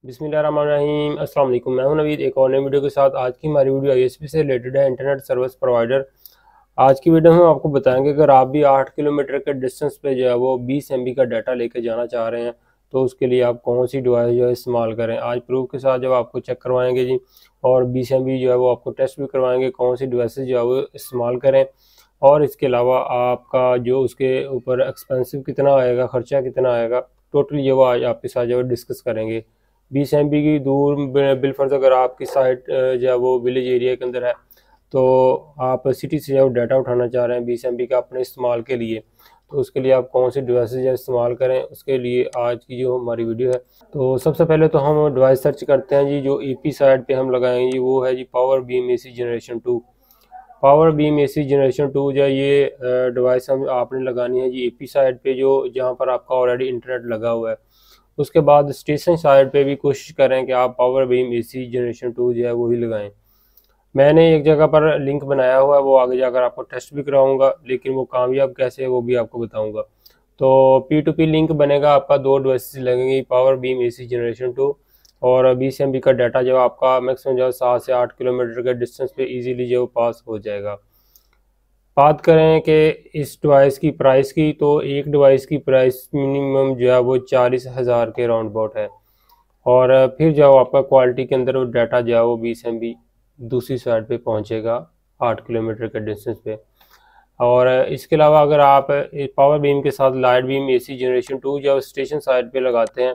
बिस्मिल्लाहिर्रहमानिर्रहीम। अस्सलाम वालेकुम। मैं हूं नवीद, एक और नई वीडियो के साथ। आज की हमारी वीडियो आईएसपी से रिलेटेड है, इंटरनेट सर्विस प्रोवाइडर। आज की वीडियो में हम आपको बताएंगे अगर आप भी 8 किलोमीटर के डिस्टेंस पे जो है वो 20 MB का डाटा लेके जाना चाह रहे हैं तो उसके लिए आप कौन सी डिवाइस जो है इस्तेमाल करें। आज प्रूफ के साथ जब आपको चेक करवाएंगे जी, और 20 MB जो है वो आपको टेस्ट भी करवाएंगे कौन सी डिवाइस जो है वो इस्तेमाल करें। और इसके अलावा आपका जो उसके ऊपर एक्सपेंसिव कितना आएगा, खर्चा कितना आएगा, टोटली जो वो आज आपके साथ जो है डिस्कस करेंगे। 20 MB की दूर बिलफर्ज अगर आपकी साइट जो है वो विलेज एरिया के अंदर है तो आप सिटी से जो डाटा उठाना चाह रहे हैं 20 MB का अपने इस्तेमाल के लिए, तो उसके लिए आप कौन सी डिवाइसेज इस्तेमाल करें, उसके लिए आज की जो हमारी वीडियो है। तो सबसे पहले तो हम डिवाइस सर्च करते हैं जी। जो ईपी साइड पे हम लगाएंगे जी वो है जी power beam AC generation 2। Power beam AC generation 2 जो है ये डिवाइस हम आपने लगानी है जी ईपी साइड पे, जो जहाँ पर आपका ऑलरेडी इंटरनेट लगा हुआ है। उसके बाद स्टेशन साइड पे भी कोशिश करें कि आप पावर बीम AC जनरेशन 2 जो है वही लगाएं। मैंने एक जगह पर लिंक बनाया हुआ है, वो आगे जाकर आपको टेस्ट भी कराऊंगा, लेकिन वो कामयाब कैसे है वो भी आपको बताऊंगा। तो P2P लिंक बनेगा आपका, दो डिवाइसेस लगेंगी, पावर बीम AC जनरेशन 2 और 20 MB का डाटा जो आपका मैक्सिमम जो 7 से 8 किलोमीटर के डिस्टेंस पे इजीली जो पास हो जाएगा। बात करें कि इस डिवाइस की प्राइस की, तो एक डिवाइस की प्राइस मिनिमम जो है वो 40,000 के राउंड अबाउट है। और फिर जो आपका क्वालिटी के अंदर वो डाटा जो है वो 20 MB दूसरी साइड पे पहुंचेगा 8 किलोमीटर के डिस्टेंस पे। और इसके अलावा अगर आप पावर बीम के साथ लाइट बीम AC जनरेशन 2 जो स्टेशन साइड पे लगाते हैं,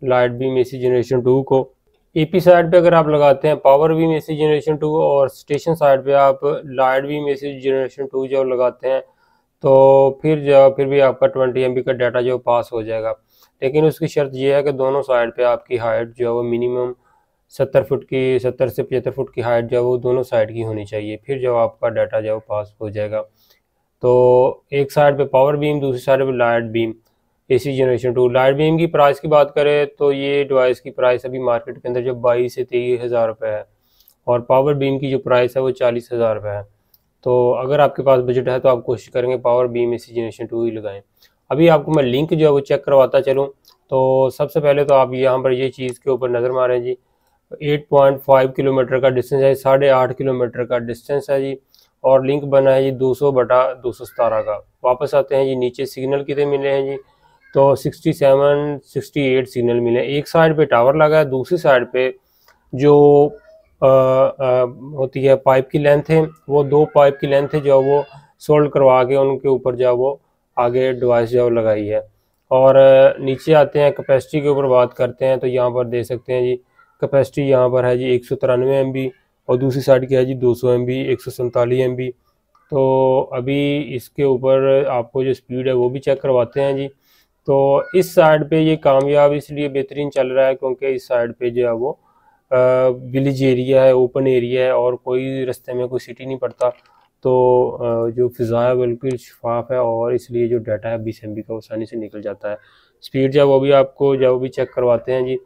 लाइट बीम AC जनरेशन 2 को ईपी साइड पे अगर आप लगाते हैं पावर बीम AC जनरेशन 2 और स्टेशन साइड पे आप लाइट बीम AC जनरेशन 2 जो लगाते हैं, तो फिर भी आपका 20 MB का डाटा जो पास हो जाएगा। लेकिन उसकी शर्त यह है कि दोनों साइड पे आपकी हाइट जो है वो मिनिमम 70 से 75 फुट की हाइट जो है वो दोनों साइड की होनी चाहिए, फिर जो आपका डाटा जो है वो पास हो जाएगा। तो एक साइड पे पावर बीम, दूसरी साइड पे light beam AC generation 2। Light beam की प्राइस की बात करें तो ये डिवाइस की प्राइस अभी मार्केट के अंदर जो 22 से 23 हज़ार रुपये है, और पावर बीम की जो प्राइस है वो 40,000 रुपये है। तो अगर आपके पास बजट है तो आप कोशिश करेंगे पावर बीम AC जनरेशन 2 ही लगाएं। अभी आपको मैं लिंक जो है वो चेक करवाता चलूँ। तो सबसे पहले तो आप यहाँ पर ये चीज़ के ऊपर नज़र मारें जी। 8.5 किलोमीटर का डिस्टेंस है, 8.5 किलोमीटर का डिस्टेंस है जी। और लिंक बना है जी 200/217 का। वापस आते हैं जी नीचे, सिग्नल कितने मिले हैं जी, तो 67 68 सिग्नल मिले। एक साइड पे टावर लगा है, दूसरी साइड पे जो होती है पाइप की लेंथ है, वो 2 पाइप की लेंथ है जो वो सोल्ड करवा के उनके ऊपर जो वो आगे डिवाइस जो लगाई है। और नीचे आते हैं, कैपेसिटी के ऊपर बात करते हैं, तो यहाँ पर दे सकते हैं जी कैपेसिटी यहाँ पर है जी 193 MB, और दूसरी साइड की है जी 200 MB, 147 MB। तो अभी इसके ऊपर आपको जो स्पीड है वो भी चेक करवाते हैं जी। तो इस साइड पे ये कामयाब इसलिए बेहतरीन चल रहा है क्योंकि इस साइड पे जो है वो विलेज एरिया है, ओपन एरिया है, और कोई रास्ते में कोई सिटी नहीं पड़ता। तो जो फ़िज़ा है बिल्कुल शफाफ है, और इसलिए जो डाटा है 20 MB का आसानी से निकल जाता है। स्पीड जो है वो भी आपको जो भी चेक करवाते हैं जी।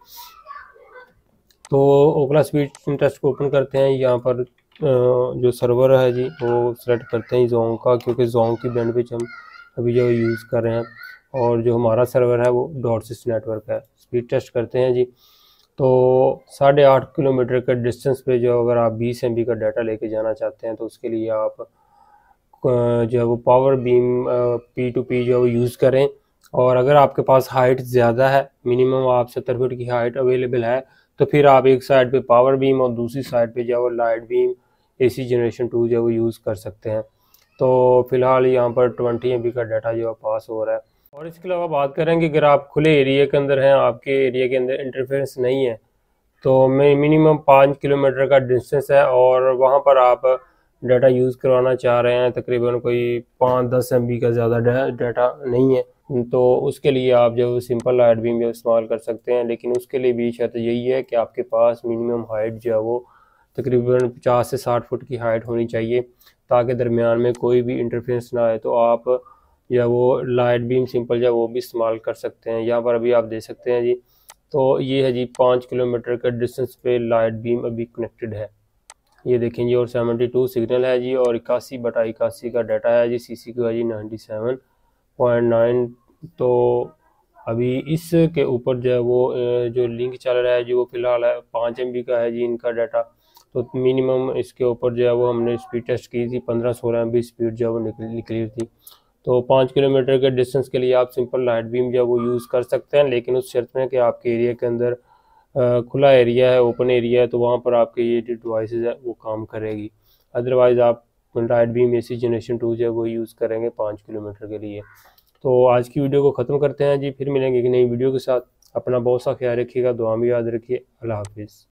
तो ओकला स्पीड टेस्ट को ओपन करते हैं, यहाँ पर जो सर्वर है जी वो सेलेक्ट करते हैं जोंग का, क्योंकि जोंग की बैंडविड्थ हम अभी जो यूज़ कर रहे हैं, और जो हमारा सर्वर है वो डॉट-सिस नेटवर्क है। स्पीड टेस्ट करते हैं जी। तो 8.5 किलोमीटर के डिस्टेंस पे जो अगर आप 20 MB का डाटा लेके जाना चाहते हैं तो उसके लिए आप जो है वो पावर बीम P2P जो है वो यूज़ करें। और अगर आपके पास हाइट ज़्यादा है, मिनिमम आप 70 फुट की हाइट अवेलेबल है, तो फिर आप एक साइड पे पावर बीम और दूसरी साइड पे जो है वो लाइट बीम AC जनरेशन 2 जो है वो यूज़ कर सकते हैं। तो फिलहाल यहाँ पर 20 MB का डाटा जो है पास हो रहा है। और इसके अलावा बात करें कि अगर आप खुले एरिया के अंदर हैं, आपके एरिया के अंदर इंटरफेरेंस नहीं है, तो मिनिमम 5 किलोमीटर का डिस्टेंस है, और वहाँ पर आप डाटा यूज़ करवाना चाह रहे हैं, तकरीबन कोई 5-10 MB का ज़्यादा डाटा नहीं है, तो उसके लिए आप जो सिंपल लाइट बीम जो इस्तेमाल कर सकते हैं। लेकिन उसके लिए भी शर्त यही है कि आपके पास मिनिमम हाइट जो है वो तकरीबन 50 से 60 फुट की हाइट होनी चाहिए, ताकि दरमियान में कोई भी इंटरफेरेंस ना आए। तो आप या वो लाइट बीम सिंपल जो वो भी इस्तेमाल कर सकते हैं। यहाँ पर अभी आप दे सकते हैं जी। तो ये है जी 5 किलोमीटर का डिस्टेंस पे लाइट बीम अभी कनेक्टेड है, ये देखें जी। और 72 सिग्नल है जी, और 81/81 का डाटा है जी। CC का है जी 97.9। तो अभी इसके ऊपर जो है वो जो लिंक चल रहा है जी वो फ़िलहाल है 5 MB का है जी इनका डाटा। तो मिनिमम इसके ऊपर जो है वो हमने स्पीड टेस्ट की थी, 15-16 MB स्पीड जो है वो निकली थी। तो 5 किलोमीटर के डिस्टेंस के लिए आप सिंपल लाइट बीम जो है वो यूज़ कर सकते हैं, लेकिन उस शर्त में कि आपके एरिया के अंदर खुला एरिया है, ओपन एरिया है, तो वहाँ पर आपके ये जो डिवाइसेस है वो काम करेगी। अदरवाइज़ आप लाइट बीम AC जनरेशन 2 जो है वो यूज़ करेंगे 5 किलोमीटर के लिए। तो आज की वीडियो को ख़त्म करते हैं जी, फिर मिलेंगे एक नई वीडियो के साथ। अपना बहुत सा ख्याल रखिएगा, दुआ में याद रखिए। अल्लाह हाफिज़।